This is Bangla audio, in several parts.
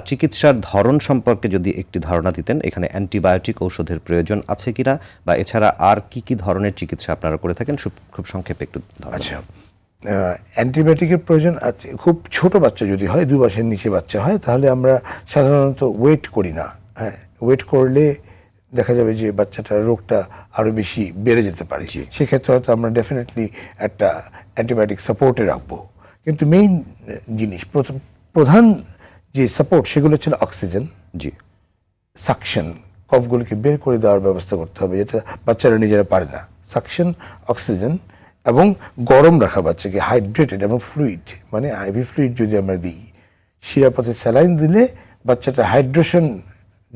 চিকিৎসার ধরন সম্পর্কে যদি একটি ধারণা দিতেন, এখানে অ্যান্টিবায়োটিক ঔষধের প্রয়োজন আছে কিনা, বা এছাড়া আর কি ধরনের চিকিৎসা আপনারা করে থাকেন, খুব সংক্ষেপে একটু ধারণা। আচ্ছা, অ্যান্টিবায়োটিকের প্রয়োজন আছে। খুব ছোট বাচ্চা যদি হয়, 2 মাসের নিচে বাচ্চা হয়, তাহলে আমরা সাধারণত ওয়েট করি না। হ্যাঁ, ওয়েট করলে দেখা যাবে যে বাচ্চাটার রোগটা আরও বেশি বেড়ে যেতে পারে। সেক্ষেত্রে হয়তো আমরা ডেফিনেটলি একটা অ্যান্টিবায়োটিক সাপোর্টে রাখবো। কিন্তু মেইন জিনিস, প্রধান যে সাপোর্ট, সেগুলো ছিল অক্সিজেন, সাকশন, কফগুলোকে বের করে দেওয়ার ব্যবস্থা করতে হবে, যেটা বাচ্চারা নিজেরা পারে না। সাকশন, অক্সিজেন এবং গরম রাখা বাচ্চাকে, হাইড্রেটেড এবং ফ্লুইড, মানে আইভি ফ্লুইড যদি আমরা দিই, শিরাপথে স্যালাইন দিলে বাচ্চাটা হাইড্রেশন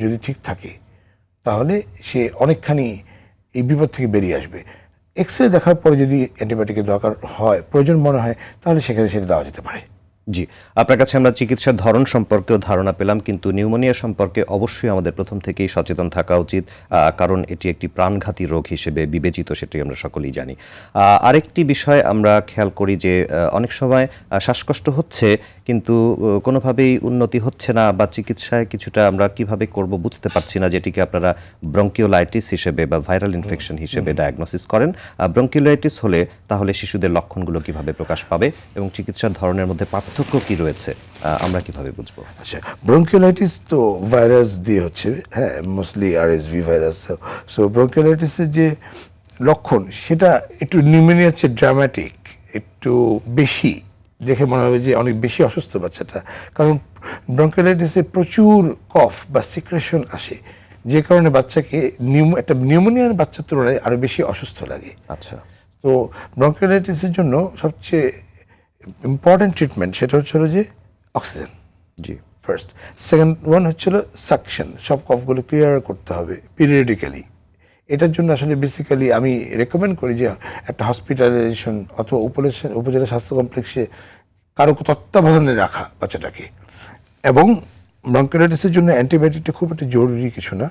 যদি ঠিক থাকে তাহলে সে অনেকখানি এই বিপদ থেকে বেরিয়ে আসবে। এক্সরে দেখার পরে যদি অ্যান্টিবায়োটিকের দরকার হয়, প্রয়োজন মনে হয়, তাহলে সেখানে সেটা দেওয়া যেতে পারে। জি, আপনার কাছে আমরা চিকিৎসার ধরন সম্পর্কেও ধারণা পেলাম, কিন্তু নিউমোনিয়া সম্পর্কে অবশ্যই আমাদের প্রথম থেকেই সচেতন থাকা উচিত, কারণ এটি একটি প্রাণঘাতী রোগ হিসেবে বিবেচিত, সেটি আমরা সকলেই জানি। আরেকটি বিষয় আমরা খেয়াল করি যে অনেক সময় শ্বাসকষ্ট হচ্ছে কিন্তু কোনোভাবেই উন্নতি হচ্ছে না, বা চিকিৎসায় কিছুটা আমরা কিভাবে করব বুঝতে পারছি না, যেটিকে আপনারা ব্রঙ্কিওলাইটিস হিসেবে বা ভাইরাল ইনফেকশন হিসেবে ডায়াগনোসিস করেন। ব্রঙ্কিওলাইটিস হলে তাহলে শিশুদের লক্ষণগুলো কিভাবে প্রকাশ পাবে এবং চিকিৎসার ধরনের মধ্যে পার্থক্য কি রয়েছে, আমরা কিভাবে বুঝবো? আচ্ছা, ব্রঙ্কিওলাইটিস তো ভাইরাস দিয়ে হচ্ছে, হ্যাঁ, মোস্টলি আরএসভি ভাইরাস। সো ব্রঙ্কিওলাইটিসের যে লক্ষণ, সেটা একটু নিউমোনিয়ার চেয়ে ড্রামাটিক, একটু বেশি, দেখে মনে হবে যে অনেক বেশি অসুস্থ বাচ্চাটা। কারণ ব্রঙ্কিওলাইটিসে প্রচুর কফ বা সিক্রেশন আসে, যে কারণে বাচ্চাকে একটা নিউমোনিয়ার বাচ্চার তুলনায় আরও বেশি অসুস্থ লাগে। আচ্ছা, তো ব্রঙ্কিওলাইটিসের জন্য সবচেয়ে ইম্পর্টেন্ট ট্রিটমেন্ট সেটা হচ্ছিল যে অক্সিজেন, জি, ফার্স্ট। সেকেন্ড ওয়ান হচ্ছিল সাকশন, সব কফগুলো ক্লিয়ার করতে হবে পিরিয়ডিক্যালি। এটার জন্য আসলে বেসিক্যালি আমি রেকমেন্ড করি যে একটা হসপিটালাইজেশন অথবা উপজেলা স্বাস্থ্য কমপ্লেক্সে কারো তত্ত্বাবধানে রাখা বাচ্চাটাকে। এবং ব্রঙ্কিওলাইটিসের জন্য অ্যান্টিবায়োটিকটা খুব একটা জরুরি কিছু না।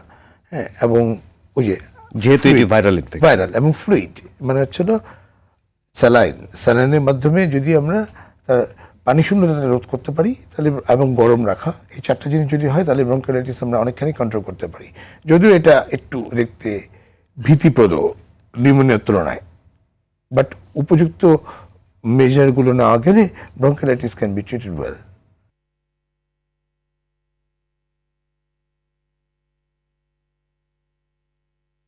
হ্যাঁ, এবং ওই যে যেহেতু এটি ভাইরাল এবং ফ্লুইড, মানে হচ্ছিল স্যালাইনের মাধ্যমে যদি আমরা তার পানি শূন্যতা রোধ করতে পারি তাহলে, এবং গরম রাখা, এই 4টা জিনিস যদি হয়, তাহলে ব্রঙ্কিওলাইটিস আমরা অনেকখানি কন্ট্রোল করতে পারি। যদিও এটা একটু দেখতে ভীতিপ্রদ নিউমোনিয়ার তুলনায়, বাট উপযুক্ত মেজারগুলো নেওয়া গেলে bronchiolitis can be treated well.